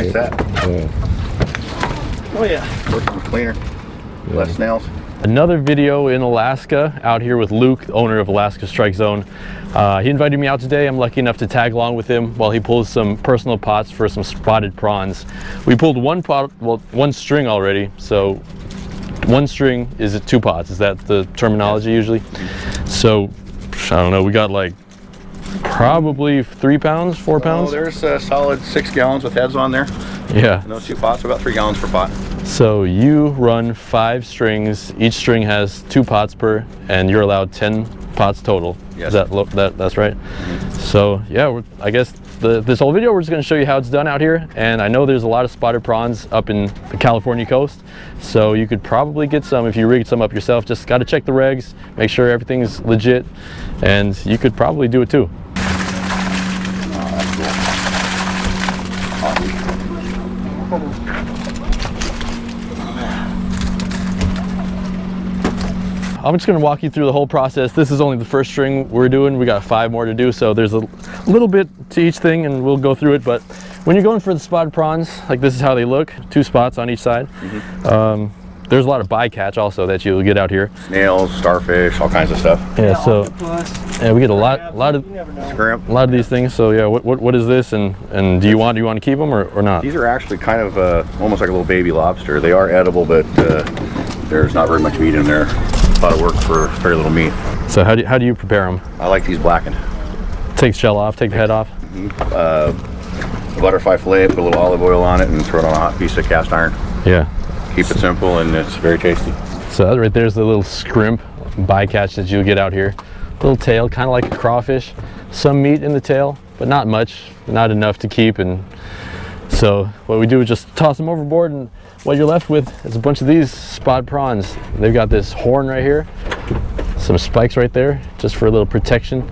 nice set. Yeah. Oh yeah. Working cleaner. Less snails. Another video in Alaska, out here with Luke, owner of Alaska Strike Zone. He invited me out today. I'm lucky enough to tag along with him while he pulls some personal pots for some spotted prawns. We pulled one pot, well, one string already. So one string is 2 pots. Is that the terminology usually? So I don't know. We got like probably 3 pounds, 4 pounds. Oh, there's a solid 6 gallons with heads on there. Yeah. And those 2 pots are about 3 gallons per pot. So you run 5 strings. Each string has 2 pots per, and you're allowed 10 pots total. Yes. That's right. So yeah, I guess this whole video we're just going to show you how it's done out here. And I know there's a lot of spotted prawns up in the California coast, so you could probably get some if you rigged some up yourself. Just got to check the regs, make sure everything's legit, and you could probably do it too. I'm just going to walk you through the whole process. This is only the first string we're doing. We got 5 more to do, so there's a little bit to each thing and we'll go through it. But when you're going for the spotted prawns, like this is how they look, 2 spots on each side. There's a lot of bycatch also that you'll get out here. Snails, starfish, all kinds of stuff. Yeah, so yeah, we get a lot of Scrimp. a lot of these things. So yeah, what is this, and do you want to keep them or not? These are actually kind of almost like a little baby lobster. They are edible, but there's not very much meat in there. A lot of work for very little meat. So how do you prepare them? I like these blackened. Take the shell off, take the head off. Butterfly fillet, put a little olive oil on it, and throw it on a hot piece of cast iron. Yeah. Keep it simple, and it's very tasty. So that right there's the little scrimp bycatch that you'll get out here. Little tail, kind of like a crawfish. Some meat in the tail, but not much, not enough to keep. And so what we do is just toss them overboard, and what you're left with is a bunch of these spotted prawns. They've got this horn right here, some spikes right there, just for a little protection.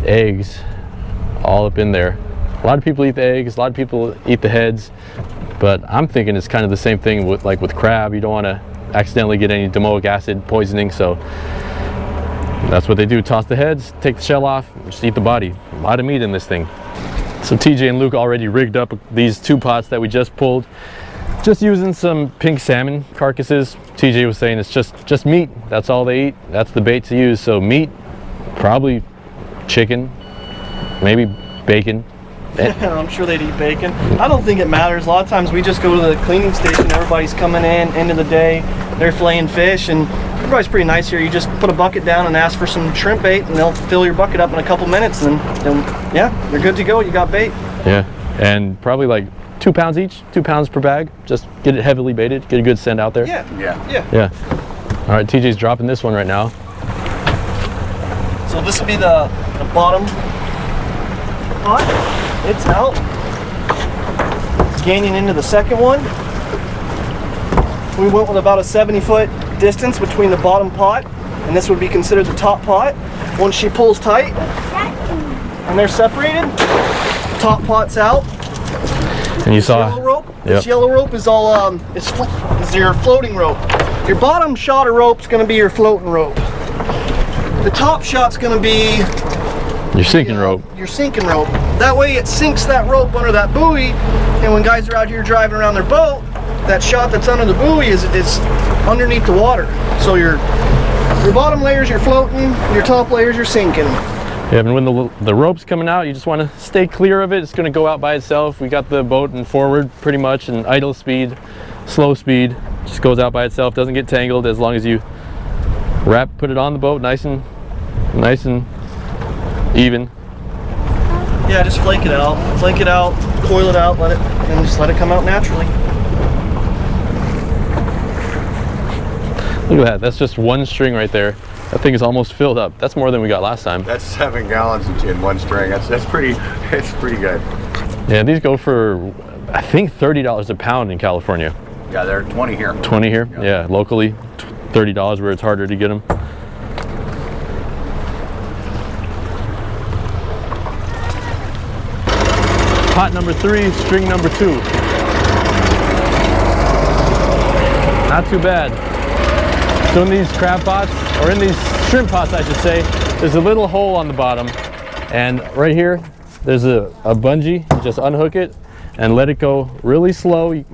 Eggs all up in there. A lot of people eat the eggs, a lot of people eat the heads, but I'm thinking it's kind of the same thing with crab. You don't want to accidentally get any domoic acid poisoning, so that's what they do. Toss the heads, take the shell off, just eat the body. A lot of meat in this thing. So TJ and Luke already rigged up these 2 pots that we just pulled, just using some pink salmon carcasses. TJ was saying it's just meat. That's all they eat. That's the bait to use. So meat, probably chicken, maybe bacon. I'm sure they'd eat bacon. I don't think it matters. A lot of times we just go to the cleaning station. Everybody's coming in, end of the day. They're filleting fish, and everybody's pretty nice here. You just put a bucket down and ask for some shrimp bait, and they'll fill your bucket up in a couple minutes, and yeah, you're good to go. You got bait. Yeah, and probably like 2 pounds each, 2 pounds per bag. Just get it heavily baited, get a good scent out there. Yeah. All right, TJ's dropping this one right now. So this will be the bottom pot. It's out. It's gaining into the second one. We went with about a 70-foot distance between the bottom pot, and this would be considered the top pot. Once she pulls tight and they're separated, top pot's out. And you saw yellow rope. This yellow rope is all is your floating rope. Your bottom shotter rope's going to be your floating rope. The top shot's going to be your sinking rope. Your sinking rope. That way it sinks that rope under that buoy, and when guys are out here driving around their boat, that shot that's under the buoy is underneath the water. So your bottom layers you're floating, your top layers you're sinking. Yeah, and when the rope's coming out, you just want to stay clear of it. It's going to go out by itself. We got the boat in forward pretty much, and idle speed, slow speed, just goes out by itself. Doesn't get tangled as long as you put it on the boat nice and even. Yeah, just flake it out, coil it out, and just let it come out naturally. Look at that, that's just one string right there. That thing is almost filled up. That's more than we got last time. That's 7 gallons in one string. It's pretty good. Yeah, these go for, I think, $30 a pound in California. Yeah, they're 20 here. 20 here? Yeah, locally, $30 where it's harder to get them. Pot number 3, string number 2. Not too bad. So in these crab pots, or in these shrimp pots I should say, there's a little hole on the bottom, and right here there's a bungee. You just unhook it, and let it go really slow. You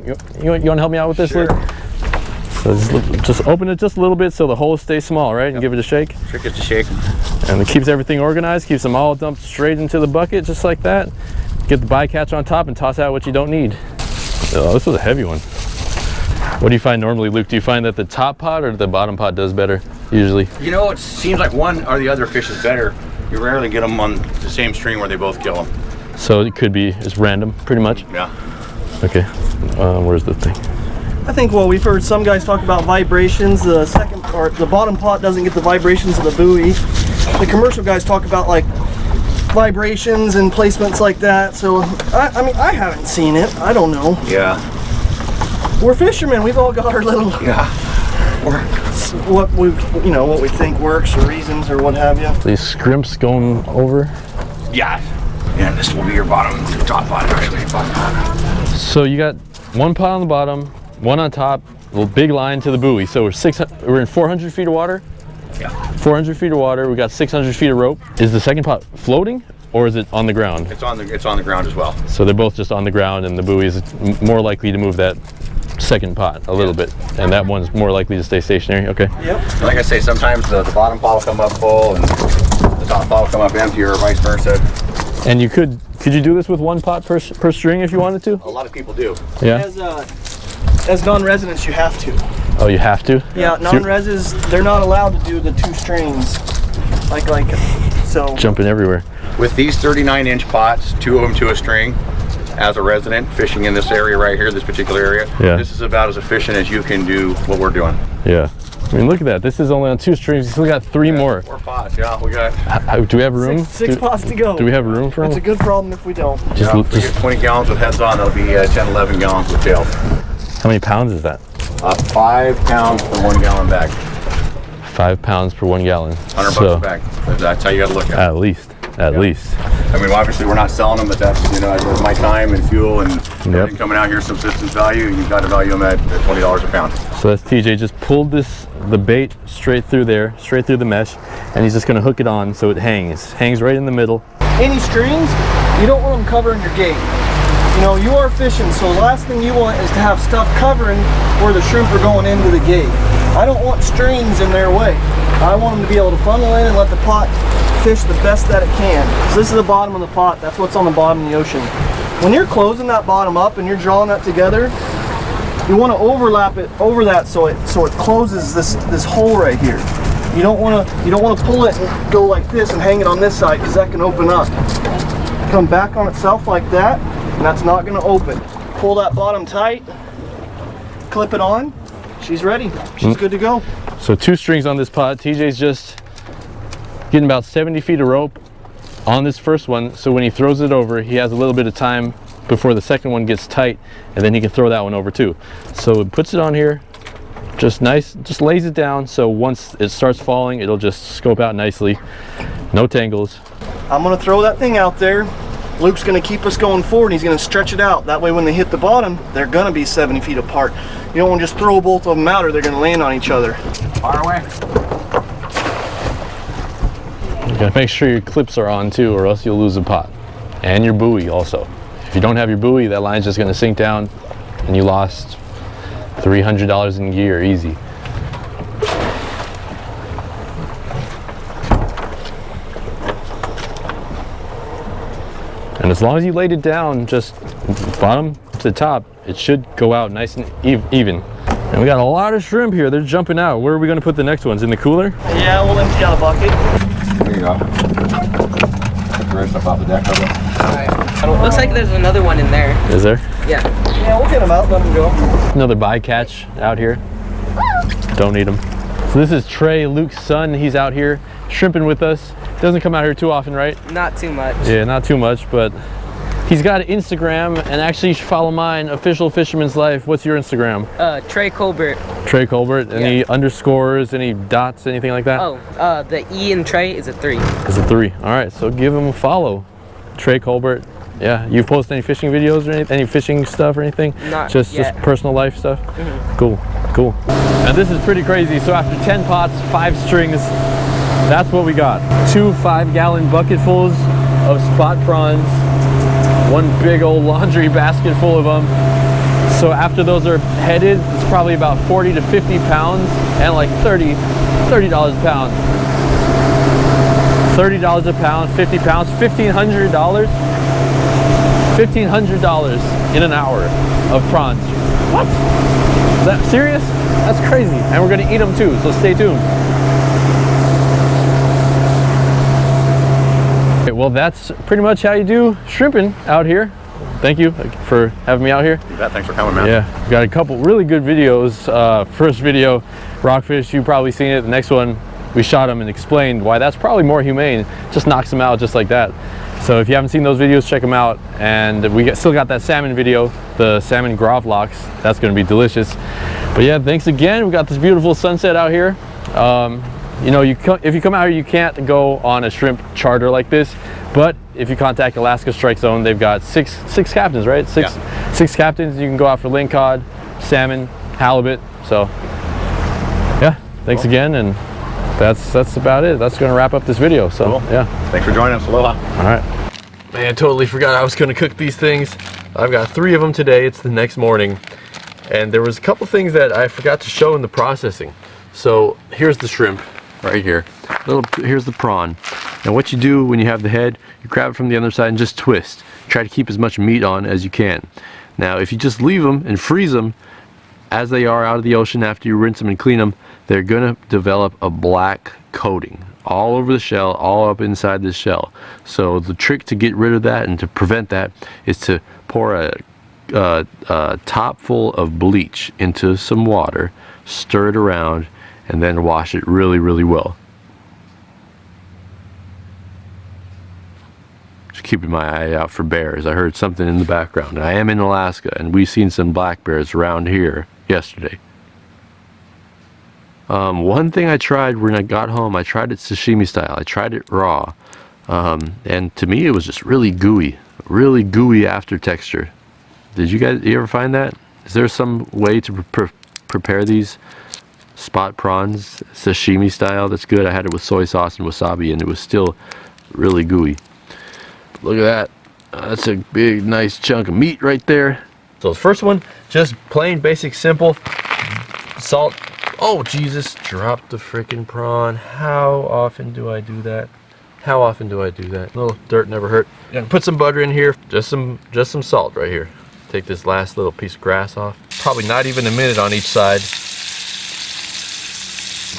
want to help me out with this, Sure. Luke? So just open it just a little bit so the holes stay small, right? And give it a shake. Trick is to shake them. And it keeps everything organized, keeps them all dumped straight into the bucket, just like that. Get the bycatch on top and toss out what you don't need. Oh, this was a heavy one. What do you find normally, Luke? Do you find that the top pot or the bottom pot does better, usually? You know, it seems like one or the other fish is better. You rarely get them on the same string where they both kill them. So it could be, it's random, pretty much? Yeah. Okay, where's the thing? I think, well, we've heard some guys talk about vibrations. The second part, the bottom pot doesn't get the vibrations of the buoy. The commercial guys talk about like vibrations and placements like that. So, I mean, I haven't seen it. I don't know. Yeah. We're fishermen. We've all got our little, Yeah. what we think works or reasons or what have you. These scrimps going over. Yeah. And this will be your top pot, actually. Bottom pot. So you got one pot on the bottom, one on top, a little big line to the buoy. So we're in 400 feet of water. Yeah. 400 feet of water. We got 600 feet of rope. Is the second pot floating or is it on the ground? It's on the ground as well. So they're both just on the ground, and the buoy is more likely to move that second pot a little bit, and that one's more likely to stay stationary. Okay. Yep. Like I say, sometimes the bottom pot will come up full and the top pot will come up empty, or vice versa. And you could you do this with one pot per string if you wanted to? A lot of people do. Yeah. As non-residents, you have to. Oh, you have to? Yeah, non-residents, they're not allowed to do the 2 strings. So. Jumping everywhere. With these 39-inch pots, 2 of them to a string, as a resident fishing in this area right here, this particular area, yeah, this is about as efficient as you can do what we're doing. Yeah. I mean, look at that. This is only on 2 strings. You still got 3 more. 4 pots, yeah. We got. Do we have room? Six pots to go. Do we have room for them? It's a good problem if we don't. If we get 20 gallons with heads on, that'll be 10, 11 gallons with tails. How many pounds is that? 5 pounds per 1 gallon bag. 5 pounds per 1 gallon. 100 bucks a bag. That's how you got to look at it. At least. At least. I mean, obviously we're not selling them, but that's, with my time and fuel and everything coming out here, subsistence value, you've got to value them at $20 a pound. So that's TJ just pulled the bait straight through there, straight through the mesh, and he's just going to hook it on so it hangs right in the middle. Any strings, you don't want them covering your gate. You are fishing, so the last thing you want is to have stuff covering where the shrimp are going into the gate. I don't want strings in their way. I want them to be able to funnel in and let the pot fish the best that it can. So this is the bottom of the pot. That's what's on the bottom of the ocean. When you're closing that bottom up and you're drawing that together, you want to overlap it over that so it closes this hole right here. You don't want to pull it and go like this and hang it on this side, because that can open up. Come back on itself like that, and that's not going to open. Pull that bottom tight, clip it on. She's ready. She's good to go. So 2 strings on this pot. TJ's just getting about 70 feet of rope on this first one, so when he throws it over, he has a little bit of time before the second one gets tight, and then he can throw that one over too. So it puts it on here, just lays it down, so once it starts falling, it'll just scope out nicely. No tangles. I'm gonna throw that thing out there. Luke's gonna keep us going forward, and he's gonna stretch it out. That way when they hit the bottom, they're gonna be 70 feet apart. You don't want to just throw both of them out, or they're gonna land on each other. Fire away. You gotta make sure your clips are on too, or else you'll lose the pot. And your buoy also. If you don't have your buoy, that line's just gonna sink down, and you lost $300 in gear, easy. And as long as you laid it down, just bottom to top, it should go out nice and even. And we got a lot of shrimp here. They're jumping out. Where are we going to put the next ones? In the cooler? Yeah, we'll empty out a bucket. There you go. Take the rest up off the deck of it. Looks like there's another one in there. Is there? Yeah. Yeah, we'll get them out, let them go. Another bycatch out here. Don't need them. So this is Trey, Luke's son. He's out here shrimping with us. Doesn't come out here too often, right? Not too much. Yeah, not too much, but he's got an Instagram, and actually you should follow mine, Official Fisherman's Life. What's your Instagram? Trey Colbert. Trey Colbert. Any underscores, any dots, anything like that? Oh, the E in Trey is a 3. It's a 3. All right, so give him a follow. Trey Colbert. Yeah, you post any fishing videos or any fishing stuff or anything? Not just yet. Just personal life stuff? Mm-hmm. Cool. And this is pretty crazy. So after 10 pots, 5 strings, that's what we got. 2 5-gallon bucketfuls of spot prawns. one big old laundry basket full of them. So after those are headed, it's probably about 40 to 50 pounds and like $30 a pound. $30 a pound, 50 pounds, $1,500. $1,500 in an hour of prawns. What? Is that serious? That's crazy. And we're gonna eat them too, so stay tuned. Okay, well, that's pretty much how you do shrimping out here. Thank you for having me out here. You bet. Thanks for coming, man. Yeah, we've got a couple really good videos. First video, rockfish, you've probably seen it. The next one, we shot them and explained why that's probably more humane. Just knocks them out just like that. So if you haven't seen those videos, check them out. And we still got that salmon video, the salmon gravlax. That's gonna be delicious. But yeah, thanks again. We got this beautiful sunset out here. You know, if you come out here, you can't go on a shrimp charter like this. But if you contact Alaska Strike Zone, they've got six captains, right? Six captains. You can go out for lingcod, salmon, halibut. So yeah, thanks again, and that's about it. That's gonna wrap up this video. So yeah, Thanks for joining us. Aloha. all right. Man, I totally forgot I was gonna cook these things. I've got 3 of them today. It's the next morning, and there was a couple things that I forgot to show in the processing. So here's the shrimp right here. Here's the prawn. Now what you do when you have the head, you grab it from the other side and just twist. Try to keep as much meat on as you can. Now if you just leave them and freeze them as they are out of the ocean after you rinse them and clean them, they're gonna develop a black coating all over the shell, all up inside the shell. So the trick to get rid of that and to prevent that is to pour a top full of bleach into some water, stir it around, and then wash it really, really well. Just keeping my eye out for bears. I heard something in the background. I am in Alaska, and we've seen some black bears around here yesterday. One thing I tried when I got home, I tried it sashimi style. I tried it raw, and to me it was just really gooey after texture. Did you ever find that? Is there some way to prepare these spot prawns sashimi style that's good? I had it with soy sauce and wasabi, and it was still really gooey. Look at that. That's a big nice chunk of meat right there. So the first one, just plain basic simple salt. Oh Jesus, drop the freaking prawn. How often do I do that? How often do I do that? A little dirt never hurt. And put some butter in here, just some salt right here. Take this last little piece of grass off. Probably not even a minute on each side.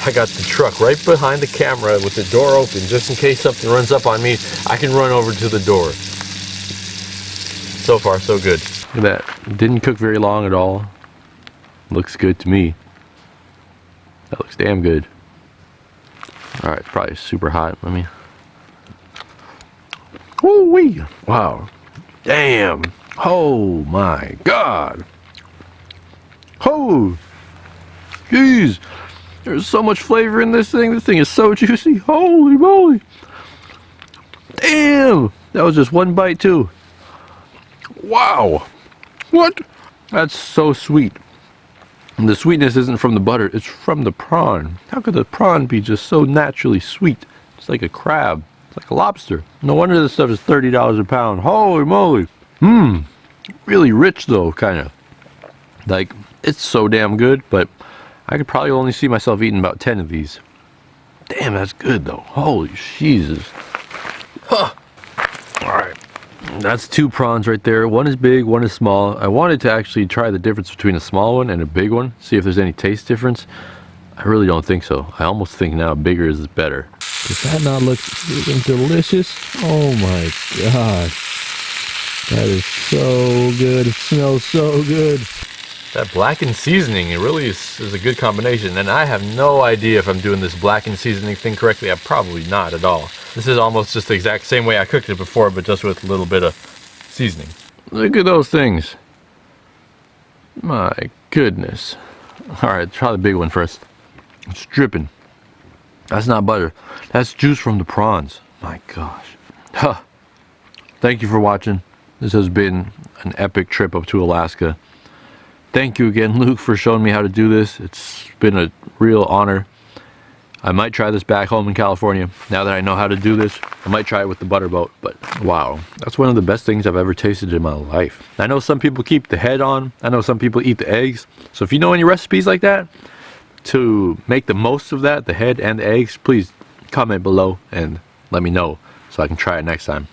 I got the truck right behind the camera with the door open, just in case something runs up on me, I can run over to the door. So far, so good. Look at that. Didn't cook very long at all. Looks good to me. That looks damn good. Alright, it's probably super hot. Let me... Woo-wee! Wow. Damn! Oh my God! Oh! Jeez! There's so much flavor in this thing. This thing is so juicy. Holy moly! Damn! That was just one bite too. Wow! What? That's so sweet. And the sweetness isn't from the butter, it's from the prawn. How could the prawn be just so naturally sweet? It's like a crab. It's like a lobster. No wonder this stuff is $30 a pound. Holy moly! Mmm. Really rich though, kind of. Like, it's so damn good, but I could probably only see myself eating about 10 of these. Damn, that's good though. Holy Jesus. Huh. Alright. That's 2 prawns right there. One is big, one is small. I wanted to actually try the difference between a small one and a big one. See if there's any taste difference. I really don't think so. I almost think now bigger is better. Does that not look delicious? Oh my gosh. That is so good. It smells so good. That blackened seasoning, it really is a good combination. And I have no idea if I'm doing this blackened seasoning thing correctly. I'm probably not at all. This is almost just the exact same way I cooked it before, but just with a little bit of seasoning. Look at those things. My goodness. Alright, try the big one first. It's dripping. That's not butter. That's juice from the prawns. My gosh. Huh. Thank you for watching. This has been an epic trip up to Alaska. Thank you again, Luke, for showing me how to do this. It's been a real honor. I might try this back home in California. Now that I know how to do this, I might try it with the butter boat. But wow, that's one of the best things I've ever tasted in my life. I know some people keep the head on. I know some people eat the eggs. So if you know any recipes like that, to make the most of that, the head and the eggs, please comment below and let me know so I can try it next time.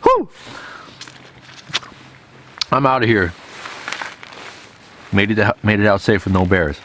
Whew. I'm out of here. Made it out safe with no bears.